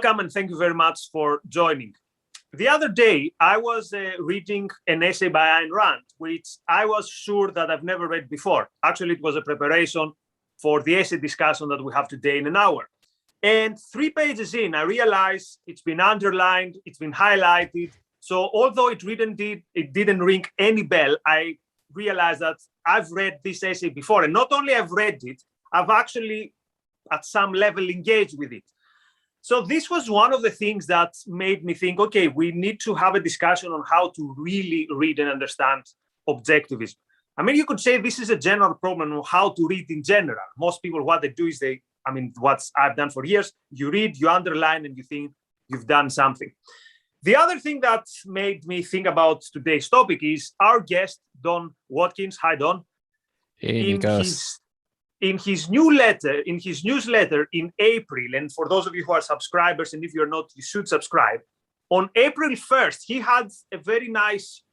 Welcome and thank you very much for joining. The other day, I was reading an essay by Ayn Rand, which I was sure that I've never read before. Actually, it was a preparation for the essay discussion that we have today in an hour. And 3 pages in, I realized it's been underlined, it's been highlighted. So although it didn't ring any bell, I realized that I've read this essay before. And not only I've read it, I've actually at some level engaged with it. So this was one of the things that made me think, okay, we need to have a discussion on how to really read and understand objectivism. I mean, you could say this is a general problem of how to read in general. Most people, what they do is what I've done for years, you read, you underline, and you think you've done something. The other thing that made me think about today's topic is our guest, Don Watkins. Hi, Don. Hey, Nikos. In his newsletter in April, and for those of you who are subscribers, and if you're not, you should subscribe. On April 1st, he had a very nice,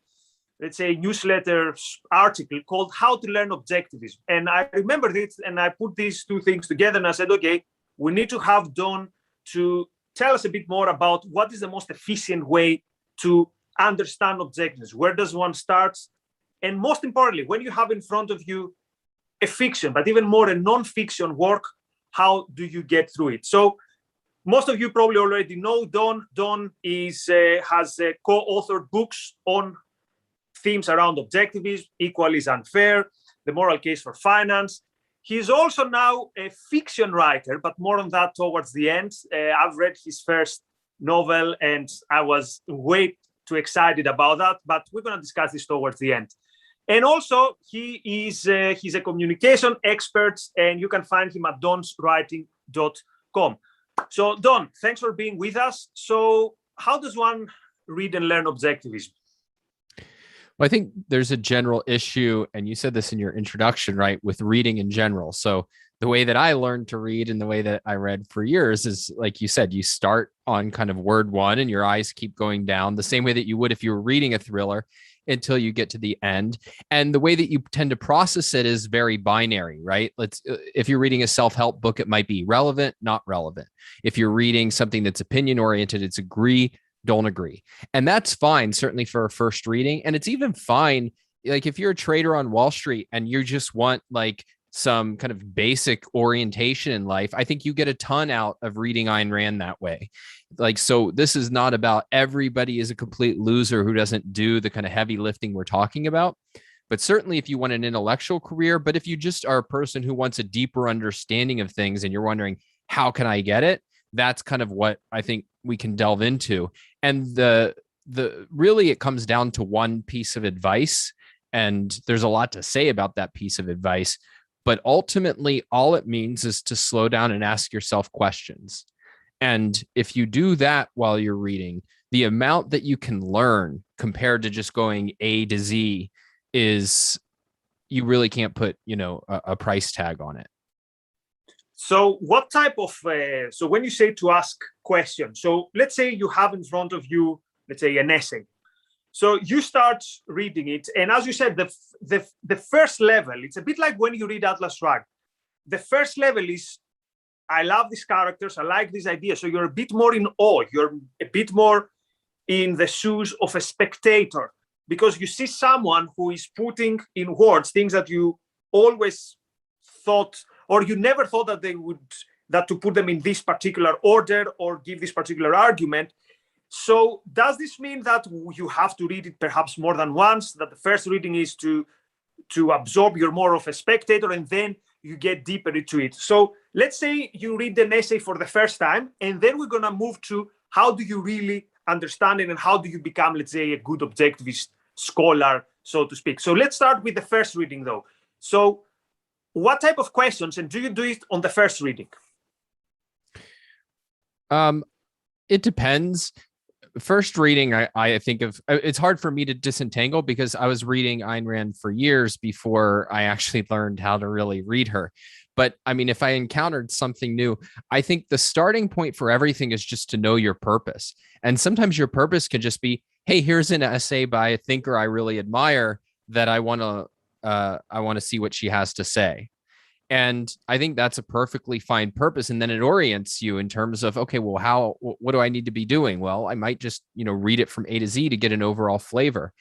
let's say, newsletter article called How to Learn Objectivism. And I remembered it, and I put these 2 things together, and I said, okay, we need to have Don to tell us a bit more about what is the most efficient way to understand objectivism. Where does one start? And most importantly, when you have in front of you a fiction, but even more a non-fiction work, how do you get through it? So most of you probably already know Don. Don has co-authored books on themes around objectivism, Equal is Unfair, The Moral Case for Finance. He's also now a fiction writer, but more on that towards the end. I've read his first novel and I was way too excited about that, but we're going to discuss this towards the end. And also, he's a communication expert, and you can find him at donswriting.com. So, Don, thanks for being with us. So, how does one read and learn objectivism? Well, I think there's a general issue, and you said this in your introduction, right, with reading in general. So the way that I learned to read and the way that I read for years is, like you said, you start on kind of word 1 and your eyes keep going down the same way that you would if you were reading a thriller until you get to the end. And the way that you tend to process it is very binary, right? If you're reading a self-help book, it might be relevant, not relevant. If you're reading something that's opinion oriented, it's agree, don't agree. And that's fine, certainly for a first reading. And it's even fine, like if you're a trader on Wall Street and you just want like some kind of basic orientation in life, I think you get a ton out of reading Ayn Rand that way. Like, so this is not about everybody is a complete loser who doesn't do the kind of heavy lifting we're talking about. But certainly if you want an intellectual career, but if you just are a person who wants a deeper understanding of things and you're wondering, how can I get it? That's kind of what I think we can delve into. And the really, it comes down to one piece of advice. And there's a lot to say about that piece of advice. But ultimately, all it means is to slow down and ask yourself questions. And if you do that while you're reading, the amount that you can learn compared to just going A to Z is, you really can't put, a price tag on it. So what type of, so when you say to ask questions, so let's say you have in front of you, let's say an essay. So you start reading it. And as you said, the first level, it's a bit like when you read Atlas Shrugged. The first level is, I love these characters, I like this idea. So you're a bit more in awe. You're a bit more in the shoes of a spectator because you see someone who is putting in words things that you always thought, or you never thought that to put them in this particular order or give this particular argument. So does this mean that you have to read it perhaps more than once, that the first reading is to absorb, you're more of a spectator, and then you get deeper into it? So let's say you read an essay for the first time, and then we're going to move to how do you really understand it and how do you become, let's say, a good objectivist scholar, so to speak. So let's start with the first reading, though. So what type of questions, and do you do it on the first reading? It depends. First reading, I think of, it's hard for me to disentangle because I was reading Ayn Rand for years before I actually learned how to really read her. But I mean, if I encountered something new, I think the starting point for everything is just to know your purpose. And sometimes your purpose can just be, hey, here's an essay by a thinker I really admire that I want to see what she has to say. And I think that's a perfectly fine purpose. And then it orients you in terms of, okay, well, what do I need to be doing? Well, I might just, read it from A to Z to get an overall flavor.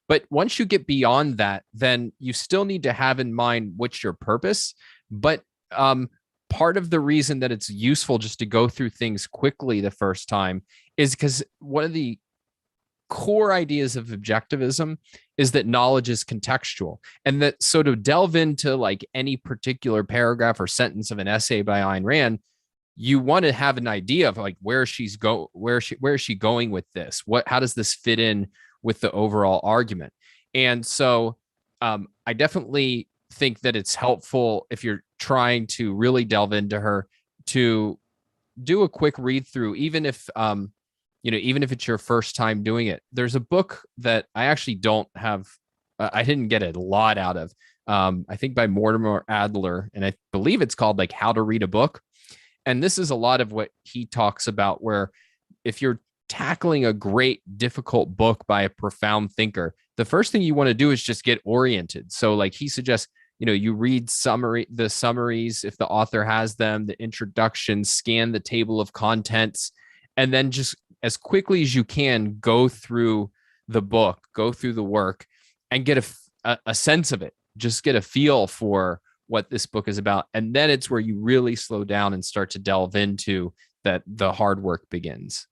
But once you get beyond that, then you still need to have in mind what's your purpose. But part of the reason that it's useful just to go through things quickly the first time is because one of the core ideas of objectivism is that knowledge is contextual, and that so to delve into like any particular paragraph or sentence of an essay by Ayn Rand, you want to have an idea of like where is she going with this? How does this fit in with the overall argument? And so I definitely think that it's helpful if you're trying to really delve into her to do a quick read through, even if even if it's your first time doing it. There's a book that I actually don't have, I didn't get a lot out of, I think by Mortimer Adler, and I believe it's called like How to Read a Book. And this is a lot of what he talks about, where if you're tackling a great, difficult book by a profound thinker, the first thing you want to do is just get oriented. So like he suggests, you read the summaries, if the author has them, the introduction, scan the table of contents, and then just as quickly as you can, go through the book, go through the work, and get a sense of it. Just get a feel for what this book is about. And then it's where you really slow down and start to delve into that the hard work begins.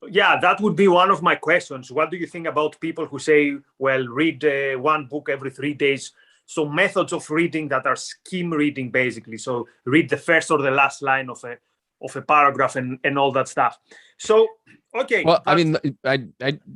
Yeah, that would be one of my questions. What do you think about people who say, well, read one book every 3 days? So methods of reading that are skim reading, basically. So read the first or the last line of a paragraph and all that stuff. So, okay. Well, I mean, I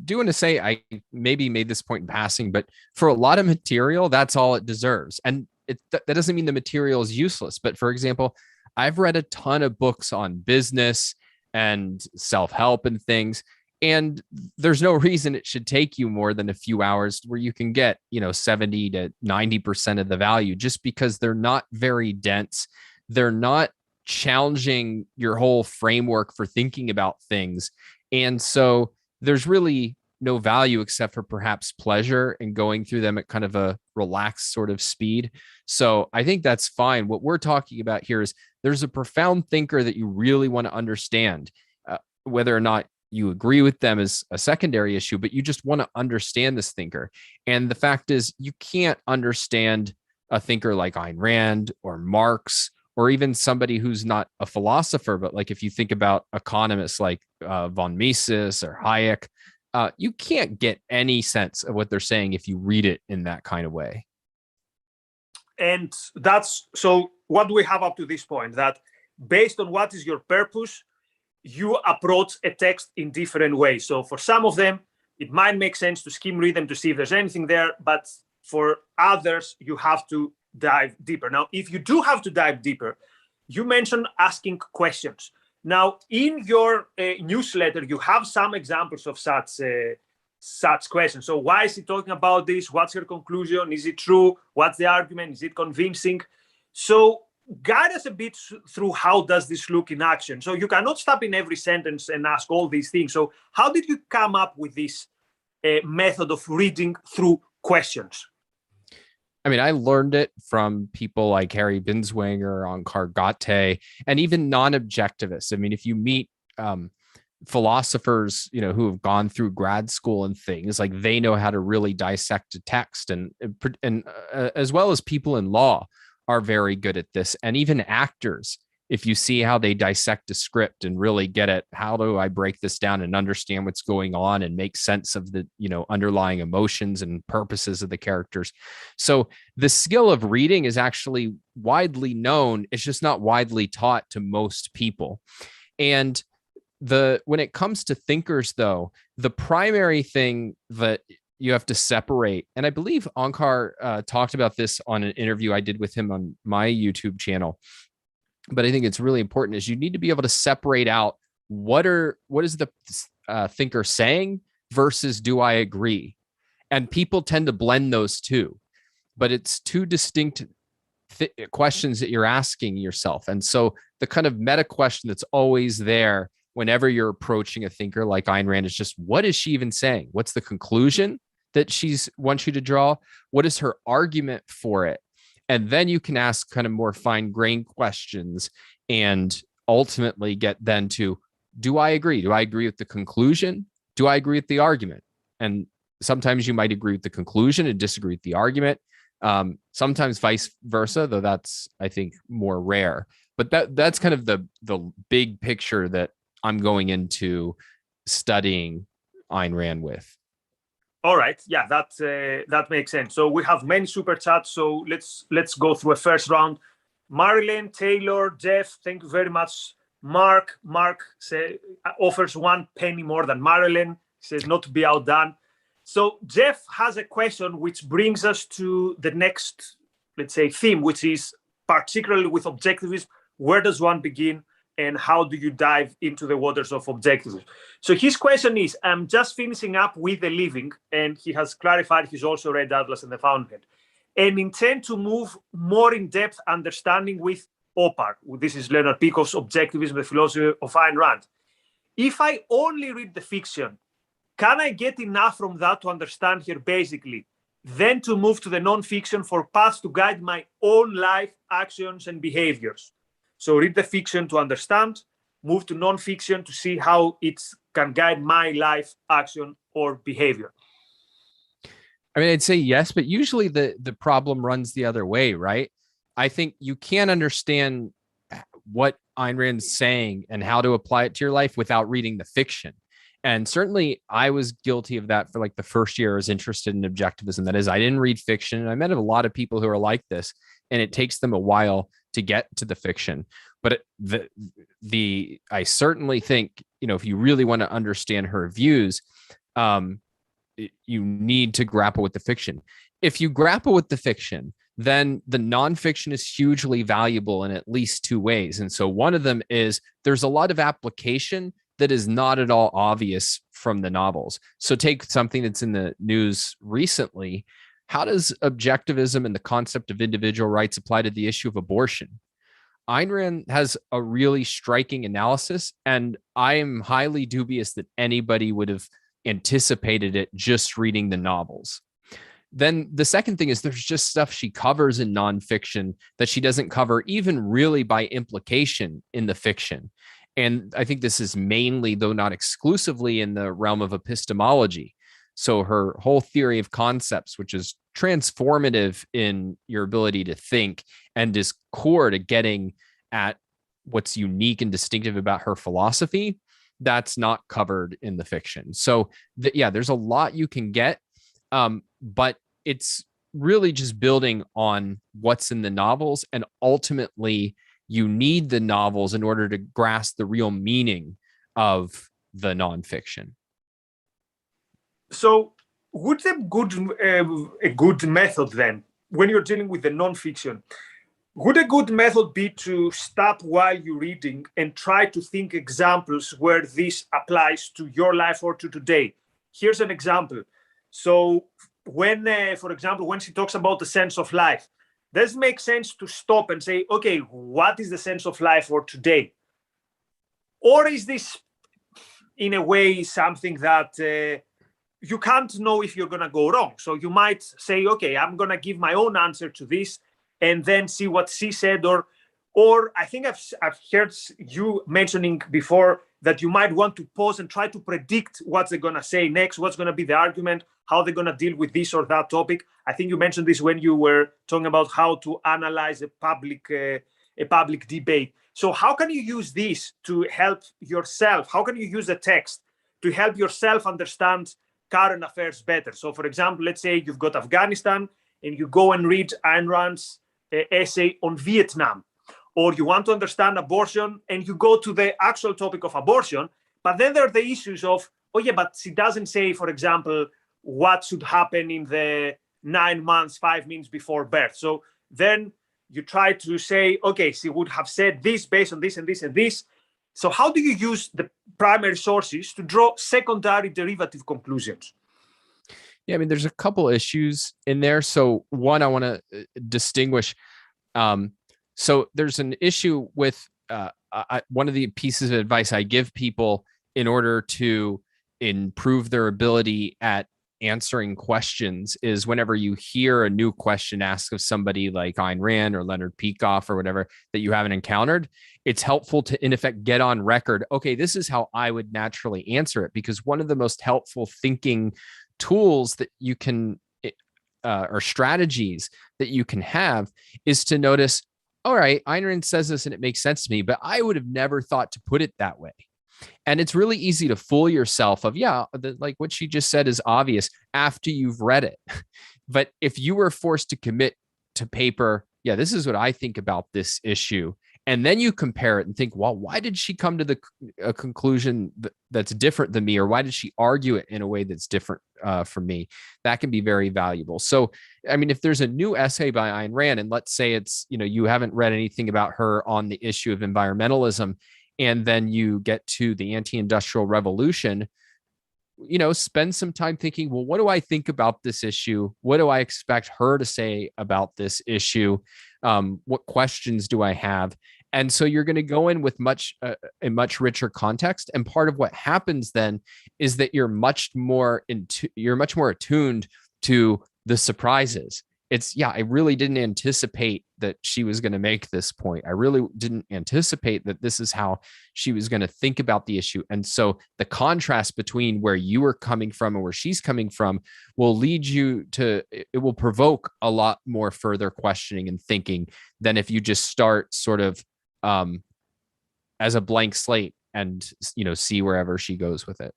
do want to say I maybe made this point in passing, but for a lot of material, that's all it deserves. And that doesn't mean the material is useless. But for example, I've read a ton of books on business and self-help and things, and there's no reason it should take you more than a few hours where you can get, 70 to 90% of the value, just because they're not very dense. They're not challenging your whole framework for thinking about things. And so there's really no value except for perhaps pleasure in going through them at kind of a relaxed sort of speed. So I think that's fine. What we're talking about here is there's a profound thinker that you really want to understand. Whether or not you agree with them is a secondary issue, but you just want to understand this thinker. And the fact is, you can't understand a thinker like Ayn Rand or Marx, or even somebody who's not a philosopher, but like if you think about economists like von Mises or Hayek, you can't get any sense of what they're saying if you read it in that kind of way. And that's, so what do we have up to this point? That based on what is your purpose, you approach a text in different ways. So for some of them, it might make sense to skim read them to see if there's anything there, but for others, you have to dive deeper. Now, if you do have to dive deeper, you mentioned asking questions. Now, in your newsletter, you have some examples of such questions. So why is he talking about this? What's your conclusion? Is it true? What's the argument? Is it convincing? So guide us a bit through how does this look in action. So you cannot stop in every sentence and ask all these things. So how did you come up with this method of reading through questions? I mean, I learned it from people like Harry Binswanger, Onkar Ghate, and even non-objectivists. I mean, if you meet philosophers, who have gone through grad school and things, like they know how to really dissect a text, and as well as people in law are very good at this, and even actors. If you see how they dissect a script and really get at how do I break this down and understand what's going on and make sense of the, underlying emotions and purposes of the characters. So the skill of reading is actually widely known. It's just not widely taught to most people. And when it comes to thinkers, though, the primary thing that you have to separate, and I believe Onkar talked about this on an interview I did with him on my YouTube channel, but I think it's really important, is you need to be able to separate out what is the thinker saying versus do I agree? And people tend to blend those two, but it's two distinct questions that you're asking yourself. And so the kind of meta question that's always there whenever you're approaching a thinker like Ayn Rand is just, what is she even saying? What's the conclusion that she's wants you to draw? What is her argument for it? And then you can ask kind of more fine-grained questions and ultimately get then to, do I agree? Do I agree with the conclusion? Do I agree with the argument? And sometimes you might agree with the conclusion and disagree with the argument. Sometimes vice versa, though that's, I think, more rare. But that's kind of the big picture that I'm going into studying Ayn Rand with. All right, yeah, that makes sense. So we have many super chats. So let's go through a first round. Marilyn, Taylor, Jeff, thank you very much. Mark offers 1 penny more than Marilyn. Says not to be outdone. So Jeff has a question which brings us to the next, let's say, theme, which is particularly with objectivism. Where does one begin and how do you dive into the waters of objectivism? So his question is, I'm just finishing up with The Living, and he has clarified he's also read Atlas and the Fountainhead, and intend to move more in-depth understanding with OPAR. This is Leonard Peikoff's Objectivism, the Philosophy of Ayn Rand. If I only read the fiction, can I get enough from that to understand here basically, then to move to the non-fiction for paths to guide my own life, actions, and behaviors? So read the fiction to understand, move to non-fiction to see how it can guide my life, action, or behavior. I mean, I'd say yes, but usually the problem runs the other way, right? I think you can't understand what Ayn Rand's saying and how to apply it to your life without reading the fiction. And certainly I was guilty of that for like the first year I was interested in objectivism. That is, I didn't read fiction. And I met a lot of people who are like this, and it takes them a while to get to the fiction. But I certainly think, if you really want to understand her views, you need to grapple with the fiction. If you grapple with the fiction, then the nonfiction is hugely valuable in at least 2 ways. And so one of them is there's a lot of application that is not at all obvious from the novels. So take something that's in the news recently. How does objectivism and the concept of individual rights apply to the issue of abortion? Ayn Rand has a really striking analysis, and I am highly dubious that anybody would have anticipated it just reading the novels. Then the second thing is there's just stuff she covers in nonfiction that she doesn't cover even really by implication in the fiction. And I think this is mainly, though not exclusively, in the realm of epistemology. So her whole theory of concepts, which is transformative in your ability to think and is core to getting at what's unique and distinctive about her philosophy, that's not covered in the fiction. So there's a lot you can get, but it's really just building on what's in the novels. And ultimately, you need the novels in order to grasp the real meaning of the nonfiction. So would a good method then, when you're dealing with the nonfiction, would a good method be to stop while you're reading and try to think examples where this applies to your life or to today? Here's an example. So when, for example, when she talks about the sense of life, does it make sense to stop and say, okay, what is the sense of life for today? Or is this, in a way, something that you can't know if you're going to go wrong? So you might say, okay, I'm going to give my own answer to this and then see what she said. Or I think I've heard you mentioning before that you might want to pause and try to predict what they're going to say next, what's going to be the argument, how they're going to deal with this or that topic. I think you mentioned this when you were talking about how to analyze a public debate. So how can you use this to help yourself? How can you use the text to help yourself understand current affairs better? So, for example, let's say you've got Afghanistan and you go and read Ayn Rand's essay on Vietnam. Or you want to understand abortion and you go to the actual topic of abortion, but then there are the issues of, oh yeah, but she doesn't say, for example, what should happen in the 9 months, 5 minutes before birth. So then you try to say, okay, she would have said this based on this and this and this. So how do you use the primary sources to draw secondary derivative conclusions? Yeah, I mean, there's a couple issues in there. So one, I want to distinguish. So there's an issue with one of the pieces of advice I give people in order to improve their ability at answering questions is whenever you hear a new question asked of somebody like Ayn Rand or Leonard Peikoff or whatever that you haven't encountered, it's helpful to, in effect, get on record. Okay, this is how I would naturally answer it, because one of the most helpful thinking tools that you can, or strategies that you can have, is to notice, all right, Ayn Rand says this and it makes sense to me, but I would have never thought to put it that way. And it's really easy to fool yourself of, yeah, like what she just said is obvious after you've read it. But if you were forced to commit to paper, yeah, this is what I think about this issue, and then you compare it and think, well, why did she come to a conclusion that's different than me? Or why did she argue it in a way that's different from me? That can be very valuable. So, I mean, if there's a new essay by Ayn Rand, and let's say it's, you haven't read anything about her on the issue of environmentalism, and then you get to the anti-industrial revolution, spend some time thinking, well, what do I think about this issue? What do I expect her to say about this issue? What questions do I have? And so you're going to go in with a much richer context. And part of what happens then is that you're much more attuned to the surprises. It's, I really didn't anticipate that she was going to make this point. I really didn't anticipate that this is how she was going to think about the issue. And so the contrast between where you are coming from and where she's coming from will lead you to, it will provoke a lot more further questioning and thinking than if you just start sort of as a blank slate and, see wherever she goes with it.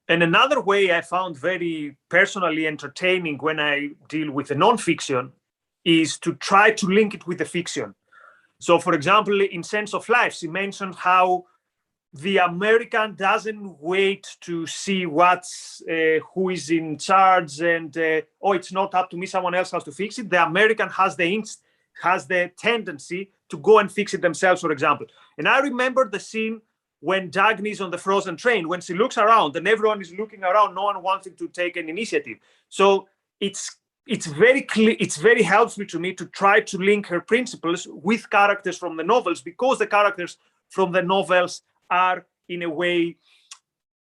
And another way I found very personally entertaining when I deal with the nonfiction is to try to link it with the fiction. So, for example, in Sense of Life, she mentioned how the American doesn't wait to see who is in charge and, it's not up to me, someone else has to fix it. The American has the tendency to go and fix it themselves, for example. And I remember the scene when Dagny is on the frozen train, when she looks around and everyone is looking around, no one wanting to take an initiative. So it's very clear, it's very helpful to me to try to link her principles with characters from the novels, because the characters from the novels are, in a way,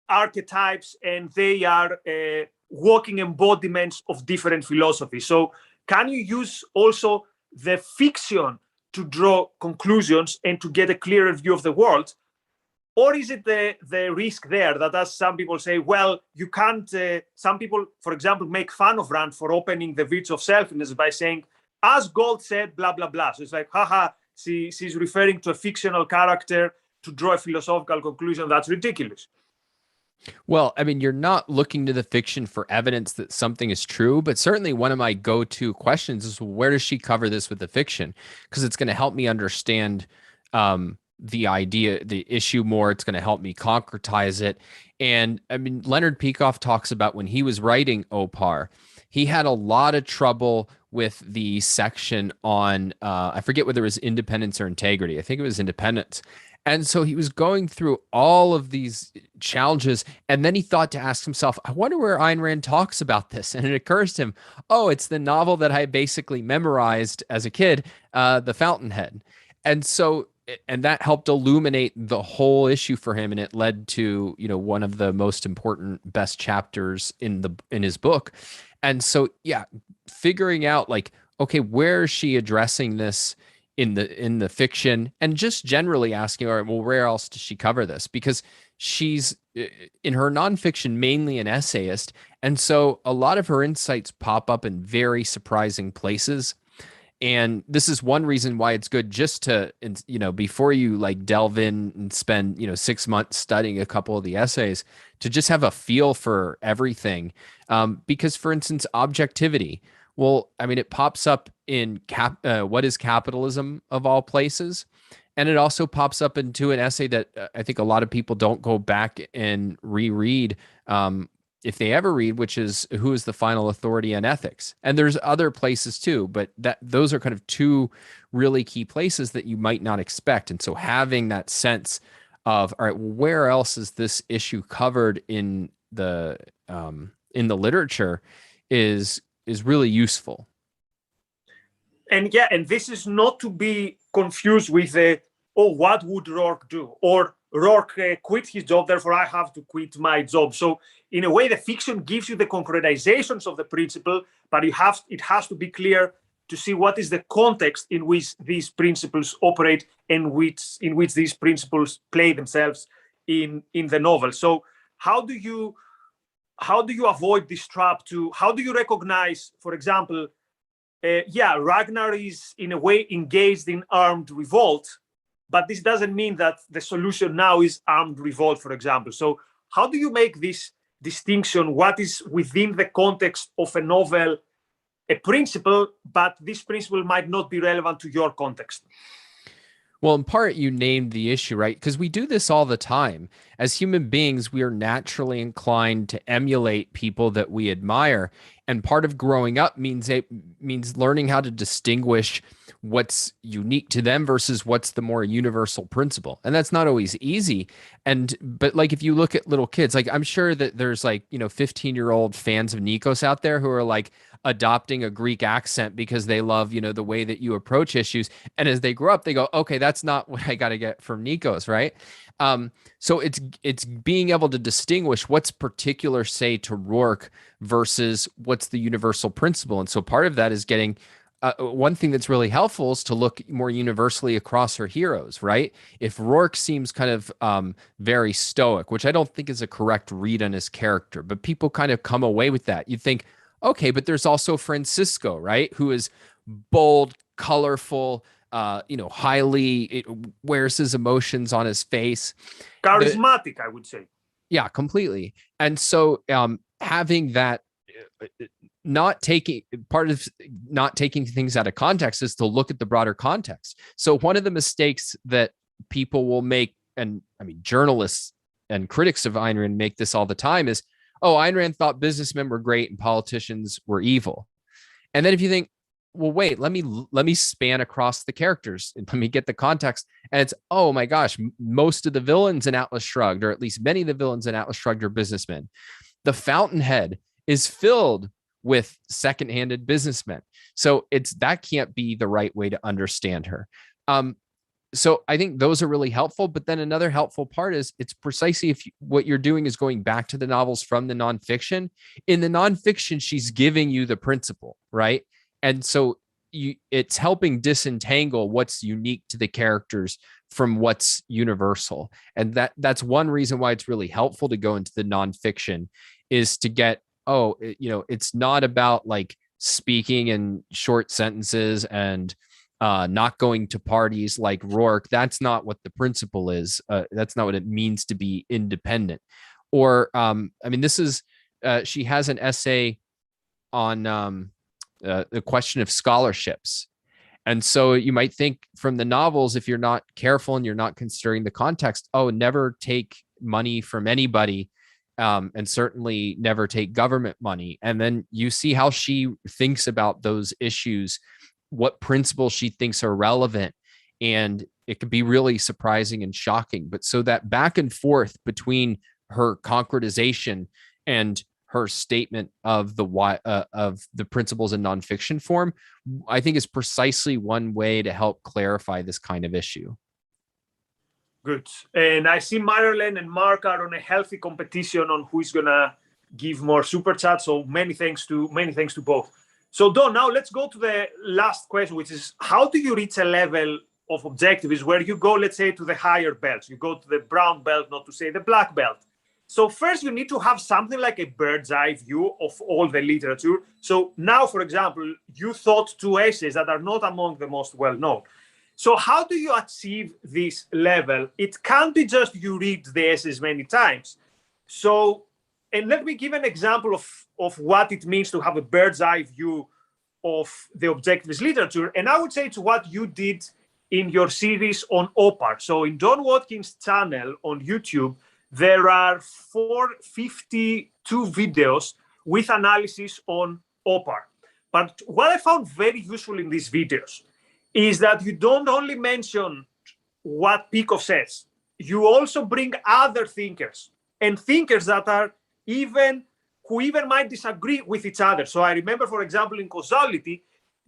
archetypes, and they are walking embodiments of different philosophies. So can you use also the fiction to draw conclusions and to get a clearer view of the world? Or is it the risk there that, as some people say, well, you can't, some people, for example, make fun of Rand for opening the virtue of selfishness by saying, as Gold said, blah, blah, blah. So it's like, haha, she's referring to a fictional character to draw a philosophical conclusion. That's ridiculous. Well, I mean, you're not looking to the fiction for evidence that something is true, but certainly one of my go-to questions is, where does she cover this with the fiction? Because it's going to help me understand the idea, the issue more. It's going to help me concretize it. And I mean, Leonard Peikoff talks about when he was writing Opar, he had a lot of trouble with the section on, I forget whether it was independence or integrity. I think it was independence. And so he was going through all of these challenges. And then he thought to ask himself, I wonder where Ayn Rand talks about this. And it occurs to him, oh, it's the novel that I basically memorized as a kid, The Fountainhead. And so, and that helped illuminate the whole issue for him. And it led to, one of the most important, best chapters in his book. And so, figuring out like, okay, where is she addressing this in the fiction, and just generally asking, all right, well, where else does she cover this? Because she's in her nonfiction mainly an essayist. And so a lot of her insights pop up in very surprising places. And this is one reason why it's good just to, before you like delve in and spend, 6 months studying a couple of the essays, to just have a feel for everything. Because, for instance, objectivity, well, I mean, it pops up in What is Capitalism, of all places. And it also pops up into an essay that I think a lot of people don't go back and reread, if they ever read, which is Who is the Final Authority on Ethics? And there's other places too, but those are kind of two really key places that you might not expect. And so having that sense of, all right, well, where else is this issue covered in the literature is really useful. And this is not to be confused with what would Rourke do? Or Rourke quit his job, therefore I have to quit my job. So in a way, the fiction gives you the concretizations of the principle, but it has to be clear to see what is the context in which these principles operate and in which these principles play themselves in the novel. So how do you avoid this trap? How do you recognize, for example, Ragnar is in a way engaged in armed revolt, but this doesn't mean that the solution now is armed revolt, for example. So how do you make this distinction? What is within the context of a novel a principle, but this principle might not be relevant to your context? Well, in part, you named the issue, right? Because we do this all the time. As human beings, we are naturally inclined to emulate people that we admire. And part of growing up means learning how to distinguish what's unique to them versus what's the more universal principle. And that's not always easy. But like, if you look at little kids, like I'm sure that there's 15-year-old fans of Nikos out there who are like adopting a Greek accent because they love, the way that you approach issues. And as they grow up, they go, okay, that's not what I got to get from Nikos, right? So it's being able to distinguish what's particular, say, to Rourke versus what's the universal principle. And so part of that is getting one thing that's really helpful is to look more universally across her heroes, right? If Rourke seems kind of very stoic, which I don't think is a correct read on his character, but people kind of come away with that. You think, okay, but there's also Francisco, right? Who is bold, colorful, highly wears his emotions on his face. Charismatic, I would say. Yeah, completely. And so having that, not taking things out of context is to look at the broader context. So one of the mistakes that people will make, and I mean, journalists and critics of Ayn Rand make this all the time, is, oh, Ayn Rand thought businessmen were great and politicians were evil. And then if you think, well, wait, let me span across the characters and let me get the context. And it's, oh my gosh, most of the villains in Atlas Shrugged, or at least many of the villains in Atlas Shrugged, are businessmen. The Fountainhead is filled with second-handed businessmen. So that can't be the right way to understand her. So I think those are really helpful. But then another helpful part is it's precisely what you're doing is going back to the novels from the nonfiction. In the nonfiction, she's giving you the principle, right? And so it's helping disentangle what's unique to the characters from what's universal. And that's one reason why it's really helpful to go into the nonfiction, is to get, it's not about like speaking in short sentences and not going to parties like Rourke. That's not what the principle is. That's not what it means to be independent. Or, she has an essay on the question of scholarships. And so you might think from the novels, if you're not careful and you're not considering the context, never take money from anybody, and certainly never take government money. And then you see how she thinks about those issues, what principles she thinks are relevant. And it can be really surprising and shocking. But so that back and forth between her concretization and her statement of the principles in nonfiction form, I think is precisely one way to help clarify this kind of issue. Good. And I see Marilyn and Mark are on a healthy competition on who is gonna give more super chats. So many thanks to both. So Don, now let's go to the last question, which is, how do you reach a level of objectivism where you go, let's say, to the higher belts? You go to the brown belt, not to say the black belt. So first, you need to have something like a bird's eye view of all the literature. So now, for example, you thought two essays that are not among the most well-known. So how do you achieve this level? It can't be just you read the essays many times. So, and let me give an example of what it means to have a bird's eye view of the objectivist literature. And I would say it's what you did in your series on OPAR. So in Don Watkins' channel on YouTube, there are 452 videos with analysis on OPAR. But what I found very useful in these videos is that you don't only mention what Peikoff says, you also bring other thinkers, and thinkers that are who even might disagree with each other. So I remember, for example, in Causality,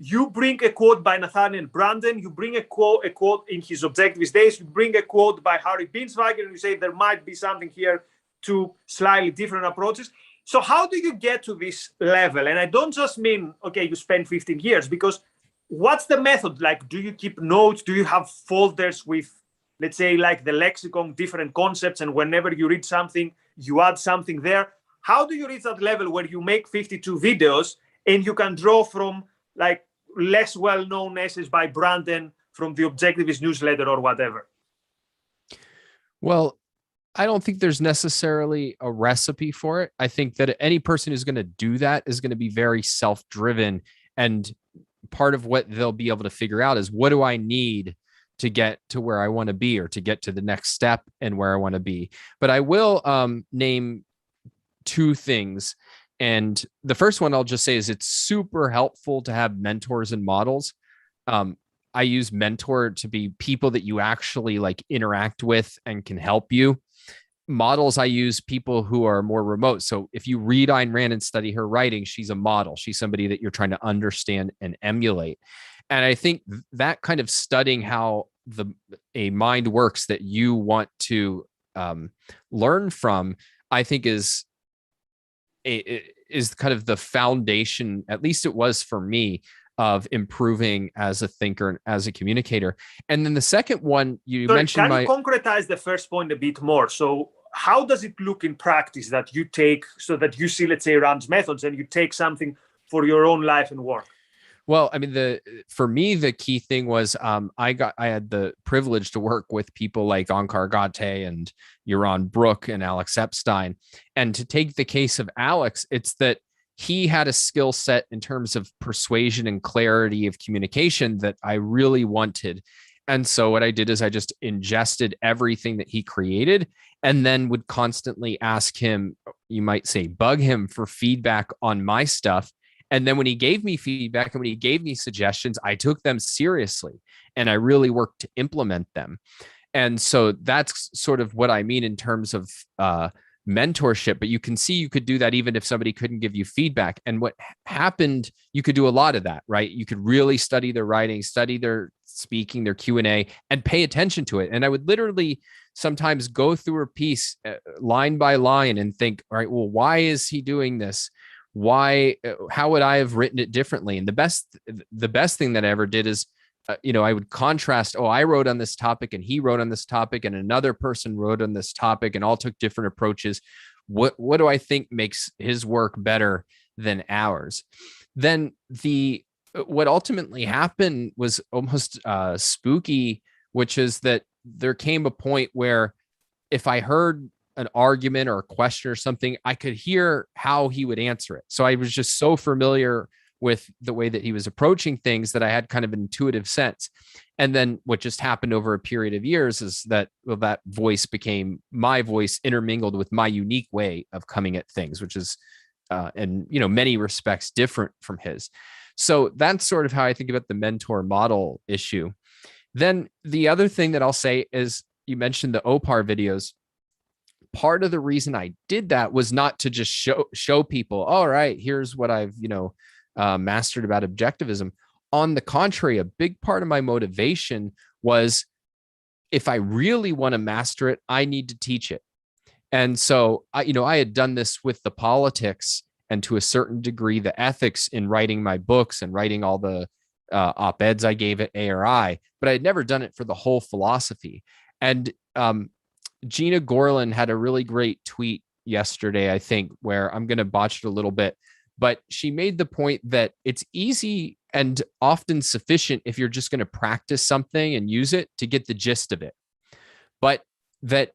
you bring a quote by Nathaniel Branden, you bring a quote in his Objectivist Days, you bring a quote by Harry Binswanger, and you say there might be something here to slightly different approaches. So how do you get to this level? And I don't just mean, okay, you spend 15 years, because what's the method? Like, do you keep notes? Do you have folders with, let's say, like the lexicon, different concepts, and whenever you read something, you add something there? How do you reach that level where you make 52 videos and you can draw from like less well-known essays by Branden from the Objectivist newsletter or whatever? Well, I don't think there's necessarily a recipe for it. I think that any person who's going to do that is going to be very self-driven. And part of what they'll be able to figure out is, what do I need to get to where I want to be, or to get to the next step and where I want to be? But I will name two things. And the first one I'll just say is, it's super helpful to have mentors and models. I use mentor to be people that you actually like interact with and can help you. Models, I use people who are more remote. So if you read Ayn Rand and study her writing, she's a model. She's somebody that you're trying to understand and emulate. And I think that kind of studying how a mind works that you want to learn from, I think is kind of the foundation, at least it was for me, of improving as a thinker and as a communicator. And then the second one, you mentioned. Can you concretize the first point a bit more? So how does it look in practice that you take, so that you see, let's say, Rand's methods and you take something for your own life and work? Well, I mean, for me, the key thing was I had the privilege to work with people like Onkar Ghate and Yaron Brook and Alex Epstein. And to take the case of Alex, it's that he had a skill set in terms of persuasion and clarity of communication that I really wanted. And so what I did is I just ingested everything that he created, and then would constantly ask him, you might say, bug him for feedback on my stuff. And then when he gave me feedback and when he gave me suggestions, I took them seriously and I really worked to implement them. And so that's sort of what I mean in terms of mentorship. But you can see you could do that even if somebody couldn't give you feedback. And what happened, you could do a lot of that, right? You could really study their writing, study their speaking, their Q&A, and pay attention to it. And I would literally sometimes go through a piece line by line and think, all right, well, why is he doing this? Why, how would I have written it differently? And the best thing that I ever did is, I would contrast, I wrote on this topic and he wrote on this topic and another person wrote on this topic and all took different approaches. What do I think makes his work better than ours? Then what ultimately happened was almost spooky, which is that there came a point where if I heard an argument or a question or something, I could hear how he would answer it. So I was just so familiar with the way that he was approaching things that I had kind of an intuitive sense. And then what just happened over a period of years is that, that voice became my voice intermingled with my unique way of coming at things, which is, in many respects different from his. So that's sort of how I think about the mentor model issue. Then the other thing that I'll say is, you mentioned the OPAR videos. Part of the reason I did that was not to just show people, all right, here's what I've, mastered about objectivism. On the contrary, a big part of my motivation was, if I really want to master it, I need to teach it. And so, I had done this with the politics and to a certain degree, the ethics in writing my books and writing all the op-eds I gave at ARI, but I had never done it for the whole philosophy. And Gina Gorlin had a really great tweet yesterday, I think, where I'm going to botch it a little bit, but she made the point that it's easy and often sufficient if you're just going to practice something and use it to get the gist of it. But that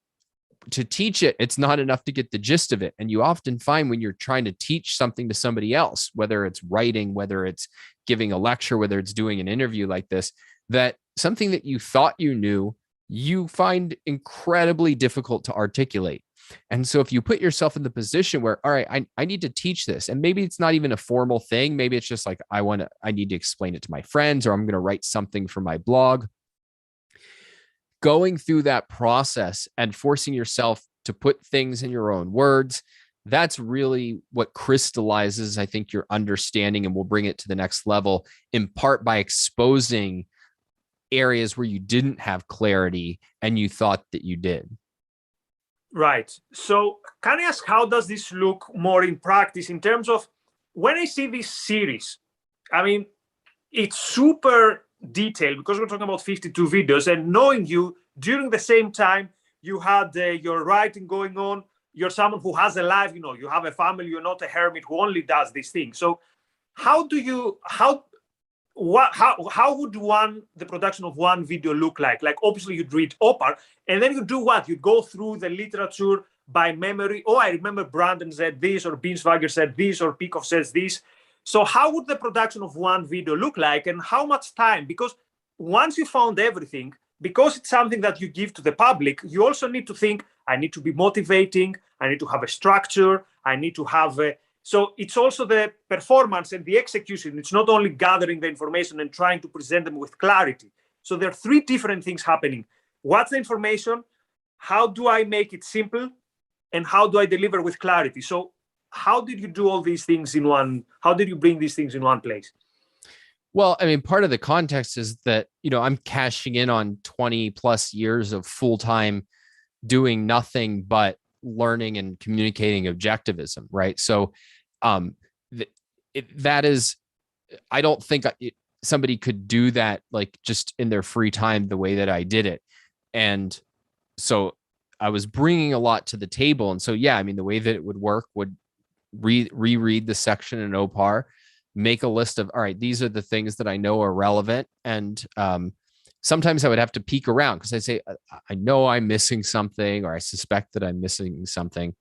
to teach it, it's not enough to get the gist of it. And you often find when you're trying to teach something to somebody else, whether it's writing, whether it's giving a lecture, whether it's doing an interview like this, that something that you thought you knew, you find incredibly difficult to articulate. And so if you put yourself in the position where, all right, I need to teach this, and maybe it's not even a formal thing. Maybe it's just like, I need to explain it to my friends, or I'm going to write something for my blog. Going through that process and forcing yourself to put things in your own words, that's really what crystallizes, I think, your understanding and will bring it to the next level, in part by exposing areas where you didn't have clarity and you thought that you did. Right. So can I ask, how does this look more in practice in terms of when I see this series? I mean, it's super detailed because we're talking about 52 videos, and knowing you during the same time you had your writing going on, you're someone who has a life, you have a family, you're not a hermit who only does these things. So how would the production of one video look like? Like, obviously you'd read Opar, and then you do what? You go through the literature by memory. Oh, I remember Brandon said this, or Binswager said this, or Peikoff says this. So how would the production of one video look like, and how much time? Because once you found everything, because it's something that you give to the public, you also need to think, I need to be motivating, I need to have a structure, I need to have a... So it's also the performance and the execution. It's not only gathering the information and trying to present them with clarity. So there are three different things happening. What's the information? How do I make it simple? And how do I deliver with clarity? So how did you do all these things in one? How did you bring these things in one place? Well, I mean, part of the context is that, I'm cashing in on 20 plus years of full-time doing nothing but learning and communicating objectivism, right? So that is, I don't think somebody could do that like just in their free time the way that I did it. And so I was bringing a lot to the table. And so, yeah, I mean, the way that it would work would reread the section in OPAR, make a list of, all right, these are the things that I know are relevant. And sometimes I would have to peek around because I say, I know I'm missing something, or I suspect that I'm missing something.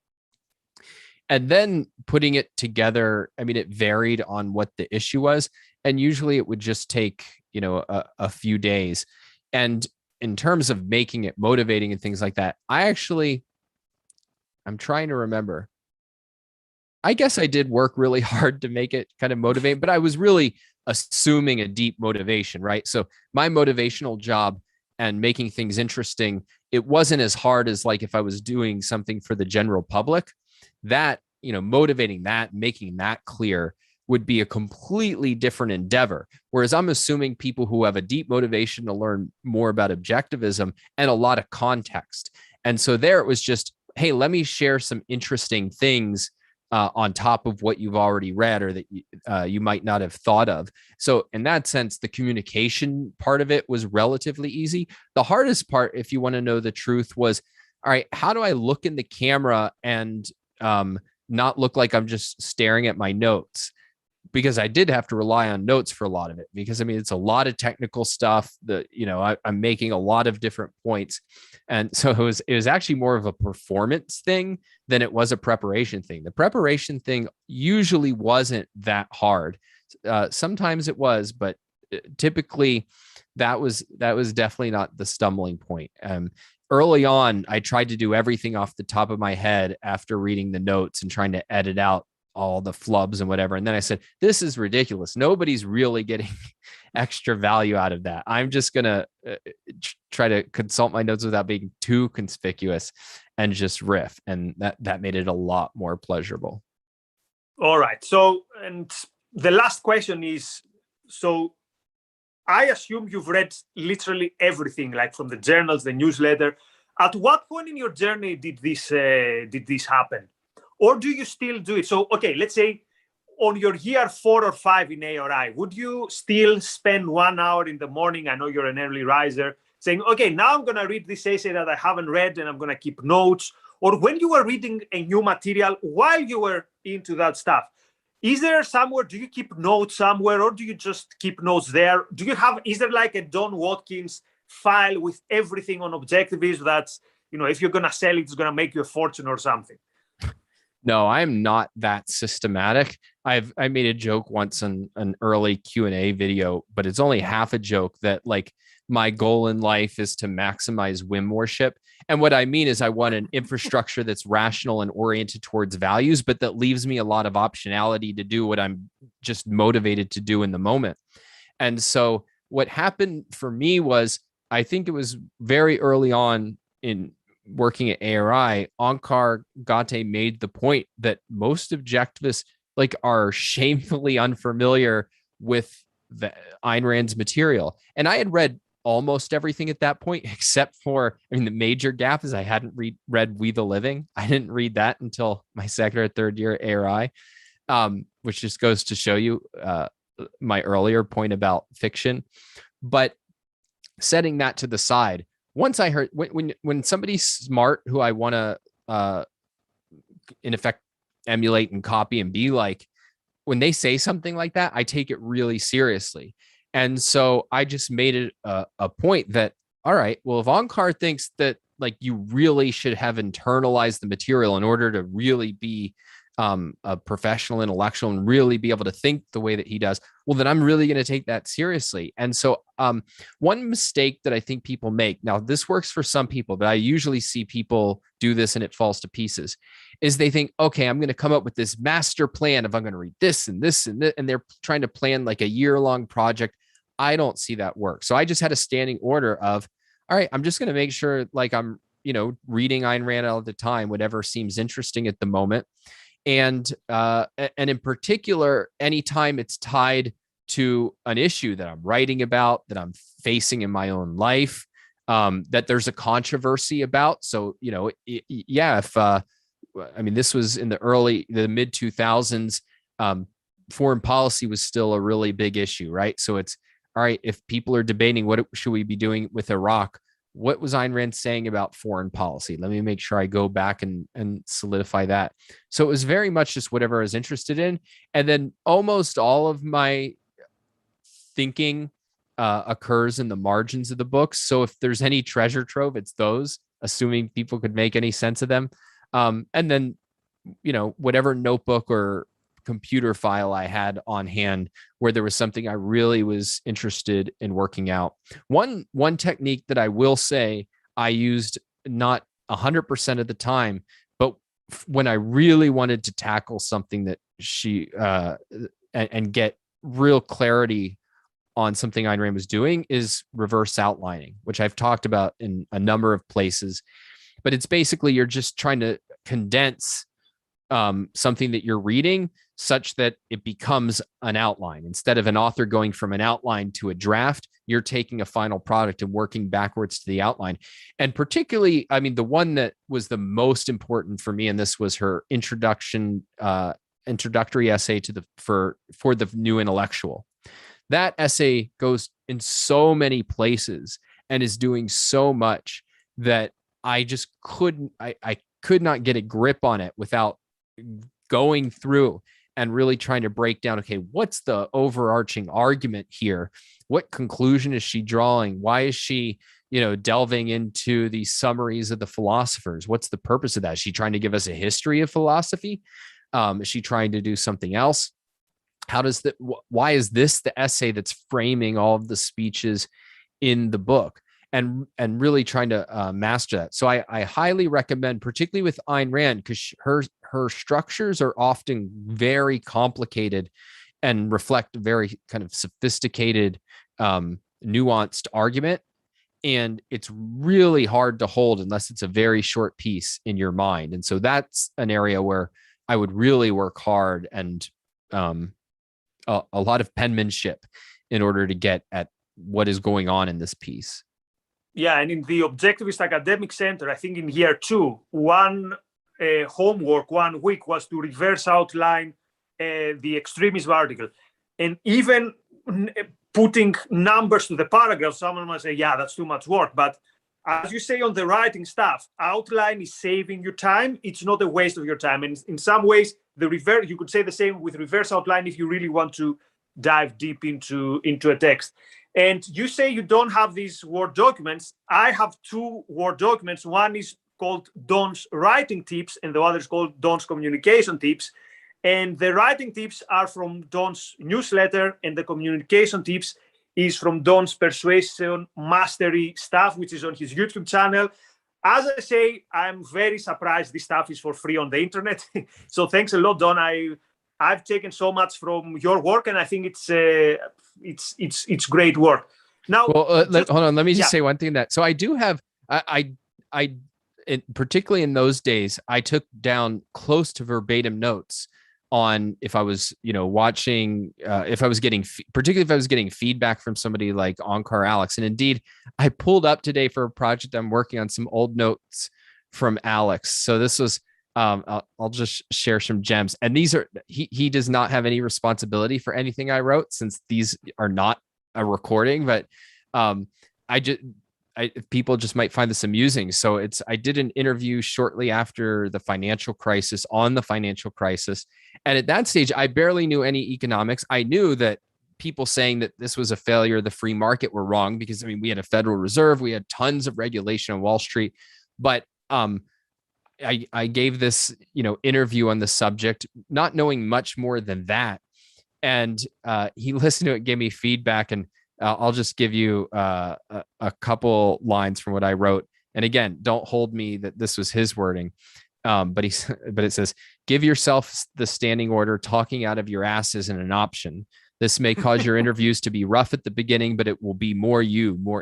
And then putting it together, I mean, it varied on what the issue was. And usually it would just take, a few days. And in terms of making it motivating and things like that, I'm trying to remember. I guess I did work really hard to make it kind of motivate, but I was really assuming a deep motivation, right? So my motivational job and making things interesting, it wasn't as hard as like if I was doing something for the general public. That, motivating that, making that clear would be a completely different endeavor. Whereas I'm assuming people who have a deep motivation to learn more about objectivism and a lot of context. And so there it was just, hey, let me share some interesting things on top of what you've already read or that you might not have thought of. So in that sense, the communication part of it was relatively easy. The hardest part, if you want to know the truth, was, all right, how do I look in the camera and not look like I'm just staring at my notes? Because I did have to rely on notes for a lot of it, because I mean, it's a lot of technical stuff that, I'm making a lot of different points. And so it was actually more of a performance thing than it was a preparation thing. The preparation thing usually wasn't that hard. Sometimes it was, but typically that was definitely not the stumbling point. Early on, I tried to do everything off the top of my head after reading the notes and trying to edit out all the flubs and whatever. And then I said, this is ridiculous. Nobody's really getting extra value out of that. I'm just going to try to consult my notes without being too conspicuous and just riff. And that made it a lot more pleasurable. All right. So, and the last question is, so I assume you've read literally everything, like from the journals, the newsletter. At what point in your journey did this happen? Or do you still do it? So, okay, let's say on your year 4 or 5 in ARI, would you still spend 1 hour in the morning? I know you're an early riser, saying, okay, now I'm going to read this essay that I haven't read and I'm going to keep notes. Or when you were reading a new material while you were into that stuff, is there somewhere, do you keep notes somewhere, or do you just keep notes there? Is there like a Don Watkins file with everything on objectivism that's, if you're going to sell it, it's going to make you a fortune or something? No, I'm not that systematic. I made a joke once in an early Q&A video, but it's only half a joke, that like my goal in life is to maximize whim worship. And what I mean is I want an infrastructure that's rational and oriented towards values, but that leaves me a lot of optionality to do what I'm just motivated to do in the moment. And so what happened for me was, I think it was very early on in working at ARI, Onkar Gate made the point that most objectivists like are shamefully unfamiliar with the Ayn Rand's material. And I had read almost everything at that point, except for, I mean, the major gap is I hadn't read We the Living. I didn't read that until my second or third year at ARI, which just goes to show you my earlier point about fiction. But setting that to the side, once I heard when somebody's smart who I want to in effect emulate and copy and be like, when they say something like that, I take it really seriously. And so I just made it a point that, all right, well, if Onkar thinks that like you really should have internalized the material in order to really be a professional intellectual and really be able to think the way that he does, well, then I'm really going to take that seriously. And so one mistake that I think people make, now this works for some people, but I usually see people do this and it falls to pieces, is they think, okay, I'm going to come up with this master plan if I'm going to read this and this and this, and they're trying to plan like a year-long project. I don't see that work. So I just had a standing order of, all right, I'm just going to make sure like I'm, reading Ayn Rand all the time, whatever seems interesting at the moment. And in particular, anytime it's tied to an issue that I'm writing about, that I'm facing in my own life, that there's a controversy about. So, if, this was in the mid 2000s, foreign policy was still a really big issue, right? So it's, all right, if people are debating what should we be doing with Iraq, what was Ayn Rand saying about foreign policy? Let me make sure I go back and solidify that. So it was very much just whatever I was interested in. And then almost all of my thinking occurs in the margins of the books. So if there's any treasure trove, it's those, assuming people could make any sense of them. And then, whatever notebook or computer file I had on hand where there was something I really was interested in working out. One technique that I will say I used not 100% of the time, but when I really wanted to tackle something that she and get real clarity on something Ayn Rand was doing, is reverse outlining, which I've talked about in a number of places. But it's basically you're just trying to condense something that you're reading such that it becomes an outline. Instead of an author going from an outline to a draft, you're taking a final product and working backwards to the outline. And particularly, the one that was the most important for me, and this was her introductory essay for the New Intellectual. That essay goes in so many places and is doing so much that I just I could not get a grip on it without going through and really trying to break down, okay, what's the overarching argument here? What conclusion is she drawing? Why is she, delving into these summaries of the philosophers? What's the purpose of that? Is she trying to give us a history of philosophy? Is she trying to do something else? Why is this the essay that's framing all of the speeches in the book? And really trying to master that. So I highly recommend, particularly with Ayn Rand, because her structures are often very complicated and reflect very kind of sophisticated, nuanced argument. And it's really hard to hold unless it's a very short piece in your mind. And so that's an area where I would really work hard and a lot of penmanship in order to get at what is going on in this piece. Yeah, and in the Objectivist Academic Center, I think in year 2, one homework 1 week was to reverse outline the extremism article. And even putting numbers to the paragraph, someone might say, yeah, that's too much work. But as you say on the writing stuff, outline is saving your time. It's not a waste of your time. And in some ways, you could say the same with reverse outline if you really want to dive deep into a text. And you say you don't have these Word documents. I have 2 Word documents. One is called Don's Writing Tips, and the other is called Don's Communication Tips. And the writing tips are from Don's newsletter, and the communication tips is from Don's Persuasion Mastery stuff, which is on his YouTube channel. As I say, I'm very surprised this stuff is for free on the internet. So thanks a lot, Don. I've taken so much from your work, and I think it's great work. Now, well, hold on. Let me just say one thing. So I do have, I particularly in those days, I took down close to verbatim notes on if I was, watching, if I was particularly if I was getting feedback from somebody like Onkar Alex. And indeed, I pulled up today for a project I'm working on some old notes from Alex. So this was, I'll just share some gems. And these are, he does not have any responsibility for anything I wrote, since these are not a recording, but people just might find this amusing. So I did an interview shortly after the financial crisis on the financial crisis. And at that stage, I barely knew any economics. I knew that people saying that this was a failure of the free market were wrong, because we had a Federal Reserve, we had tons of regulation on Wall Street. But I gave this, interview on the subject, not knowing much more than that. And he listened to it, gave me feedback, and I'll just give you a couple lines from what I wrote. And again, don't hold me that this was his wording. But it says, give yourself the standing order. Talking out of your ass isn't an option. This may cause your interviews to be rough at the beginning, but it will be more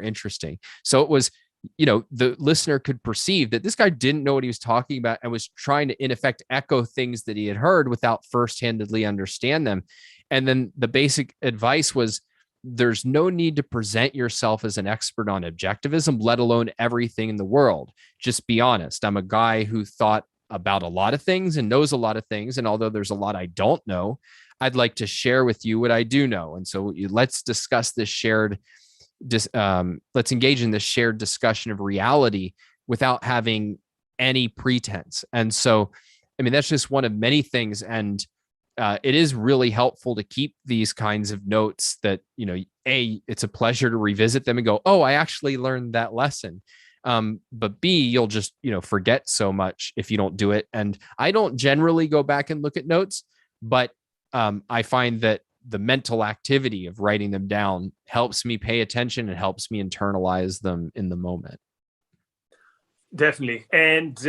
interesting. So it was, the listener could perceive that this guy didn't know what he was talking about and was trying to, in effect, echo things that he had heard without first-handedly understand them. And then the basic advice was, there's no need to present yourself as an expert on objectivism, let alone everything in the world. Just be honest. I'm a guy who thought about a lot of things and knows a lot of things. And although there's a lot I don't know, I'd like to share with you what I do know. And so let's discuss this let's engage in this shared discussion of reality without having any pretense. And so, that's just one of many things. And it is really helpful to keep these kinds of notes that, it's a pleasure to revisit them and go, oh, I actually learned that lesson. But B, you'll just, forget so much if you don't do it. And I don't generally go back and look at notes, but I find that the mental activity of writing them down helps me pay attention and helps me internalize them in the moment. Definitely. And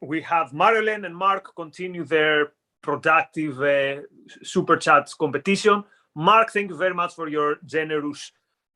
we have Marilyn and Mark continue their productive super chat competition. Mark, thank you very much for your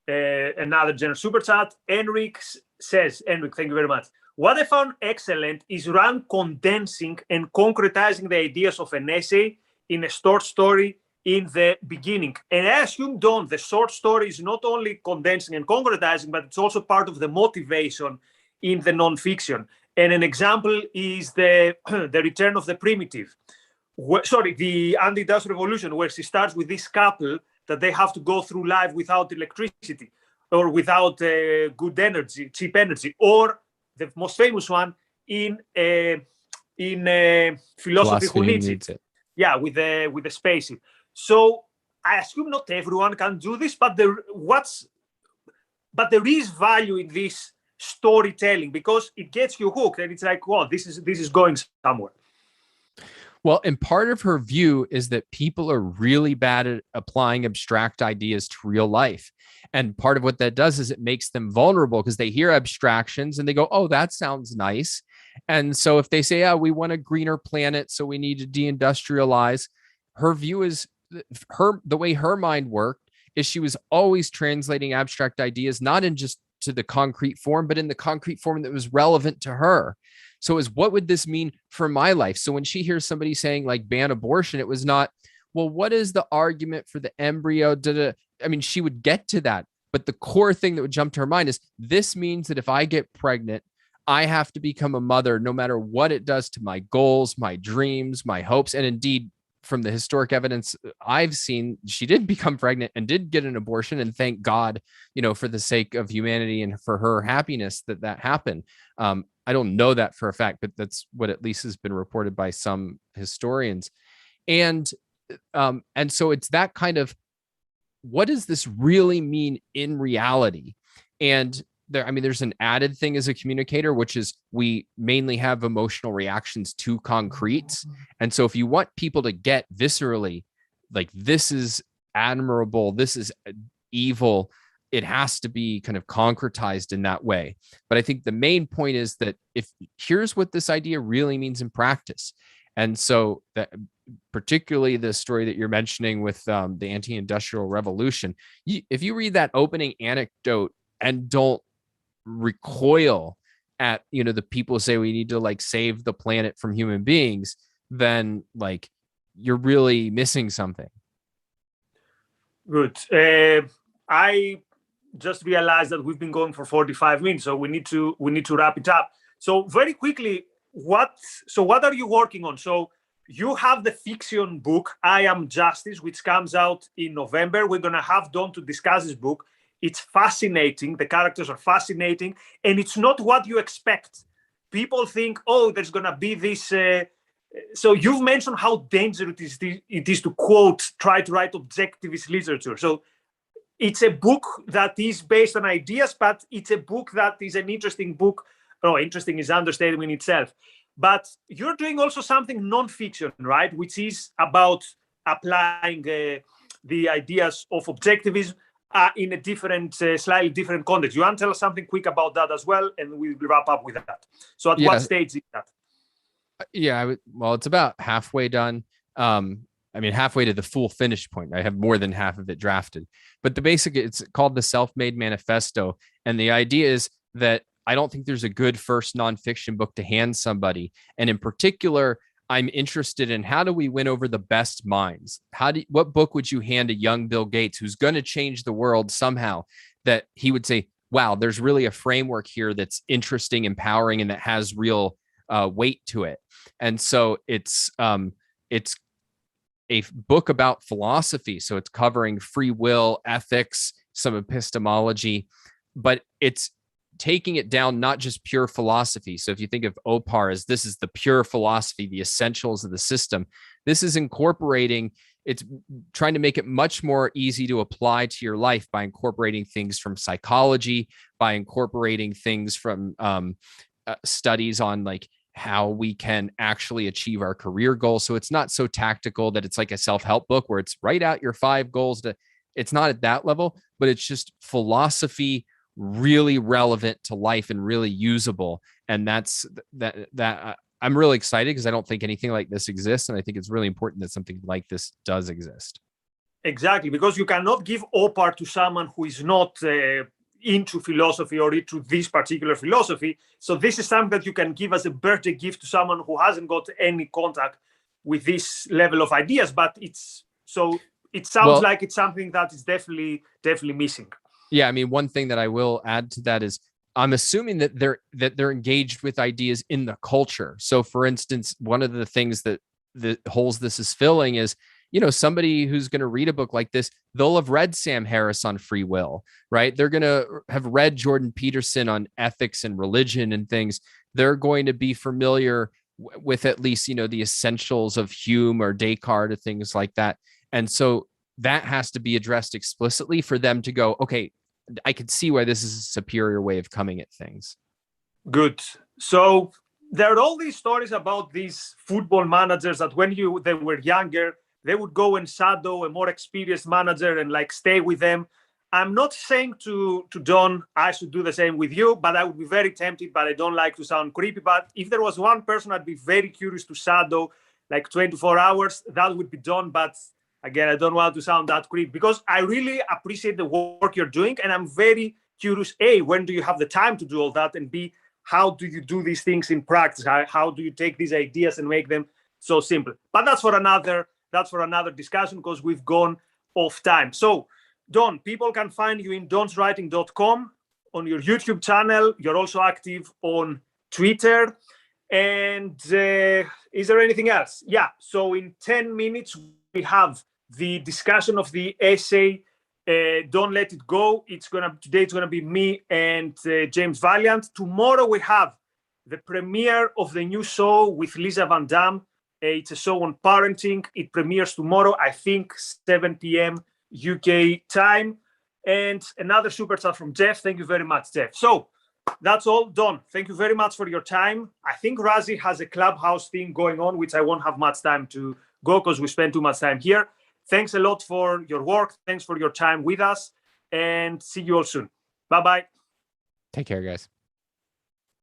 another generous super chat. Enric says, thank you very much. What I found excellent is Rand condensing and concretizing the ideas of an essay in a short story in the beginning. And I assume, Don, the short story is not only condensing and concretizing, but it's also part of the motivation in the nonfiction. And an example is the return of the primitive. The anti-industrial revolution, where she starts with this couple that they have to go through life without electricity or without good energy, cheap energy, or the most famous one in Philosophy Who Needs It. Yeah, with the spaceship. So I assume not everyone can do this, but there is value in this storytelling because it gets you hooked, and it's like, wow, this is going somewhere. Well, and part of her view is that people are really bad at applying abstract ideas to real life. And part of what that does is it makes them vulnerable because they hear abstractions and they go, oh, that sounds nice. And so if they say, yeah, we want a greener planet, so we need to deindustrialize, her view is the way her mind worked is she was always translating abstract ideas, not in just to the concrete form, but in the concrete form that was relevant to her. So is what would this mean for my life? So when she hears somebody saying like ban abortion, it was not, well, what is the argument for the embryo? She would get to that. But the core thing that would jump to her mind is this means that if I get pregnant, I have to become a mother no matter what it does to my goals, my dreams, my hopes. And indeed, from the historic evidence I've seen, she did become pregnant and did get an abortion. And thank God, for the sake of humanity and for her happiness that happened. I don't know that for a fact, but that's what at least has been reported by some historians. And so it's that kind of, what does this really mean in reality? And there's an added thing as a communicator, which is we mainly have emotional reactions to concretes. And so if you want people to get viscerally, like, this is admirable, this is evil, it has to be kind of concretized in that way. But I think the main point is that here's what this idea really means in practice. And so that, particularly the story that you're mentioning with the anti-industrial revolution, if you read that opening anecdote and don't recoil at, you know, the people who say we need to like save the planet from human beings, then like you're really missing something. Good. I just realized that we've been going for 45 minutes, so we need to wrap it up. So very quickly, what are you working on? So you have the fiction book, I Am Justice, which comes out in November. We're going to have Don to discuss this book. It's fascinating. The characters are fascinating, and it's not what you expect. People think, oh, there's going to be this. So you've mentioned how dangerous it is to quote, try to write objectivist literature. So it's a book that is based on ideas, but it's a book that is an interesting book. Oh, interesting is understatement in itself. But you're doing also something non-fiction, right? Which is about applying the ideas of objectivism in a different, slightly different context. You want to tell us something quick about that as well, and we'll wrap up with that. So at what stage is that? Yeah, well, it's about halfway done. I mean, halfway to the full finish point. I have more than half of it drafted. But the basic, it's called the Self-Made Manifesto. And the idea is that I don't think there's a good first nonfiction book to hand somebody. And in particular, I'm interested in how do we win over the best minds? What book would you hand a young Bill Gates who's going to change the world somehow, that he would say, wow, there's really a framework here that's interesting, empowering, and that has real weight to it. And so it's a book about philosophy. So it's covering free will, ethics, some epistemology, but it's taking it down, not just pure philosophy. So if you think of OPAR as this is the pure philosophy, the essentials of the system, this is incorporating, it's trying to make it much more easy to apply to your life by incorporating things from psychology, by incorporating things from studies on like how we can actually achieve our career goals. So it's not so tactical that it's like a self-help book where it's write out your 5 goals. It's not at that level, but it's just philosophy really relevant to life and really usable. And that's that I'm really excited because I don't think anything like this exists. And I think it's really important that something like this does exist. Exactly, because you cannot give OPAR to someone who is not into philosophy or into this particular philosophy. So this is something that you can give as a birthday gift to someone who hasn't got any contact with this level of ideas. But it sounds like it's something that is definitely missing. Yeah, I mean, one thing that I will add to that is I'm assuming that they're engaged with ideas in the culture. So for instance, one of the things that the holes this is filling is, you know, somebody who's going to read a book like this, they'll have read Sam Harris on free will, right? They're going to have read Jordan Peterson on ethics and religion and things. They're going to be familiar with at least, you know, the essentials of Hume or Descartes or things like that. And so that has to be addressed explicitly for them to go, okay, I can see why this is a superior way of coming at things. Good. So there are all these stories about these football managers that when they were younger, they would go and shadow a more experienced manager and like stay with them. I'm not saying to Don, I should do the same with you, but I would be very tempted, but I don't like to sound creepy. But if there was one person I'd be very curious to shadow like 24 hours, that would be Don. But again, I don't want to sound that creepy because I really appreciate the work you're doing. And I'm very curious, A, when do you have the time to do all that? And B, how do you do these things in practice? How do you take these ideas and make them so simple? But that's for another discussion because we've gone off time. So, Don, people can find you in donswriting.com, on your YouTube channel. You're also active on Twitter. And is there anything else? Yeah, so in 10 minutes, we have the discussion of the essay, Don't Let It Go. Today it's gonna be me and James Valiant. Tomorrow we have the premiere of the new show with Lisa Van Dam. It's a show on parenting. It premieres tomorrow, I think 7 p.m. UK time. And another super chat from Jeff. Thank you very much, Jeff. So that's all. Don, thank you very much for your time. I think Razi has a clubhouse thing going on, which I won't have much time to go because we spend too much time here. Thanks a lot for your work. Thanks for your time with us. And see you all soon. Bye-bye. Take care, guys.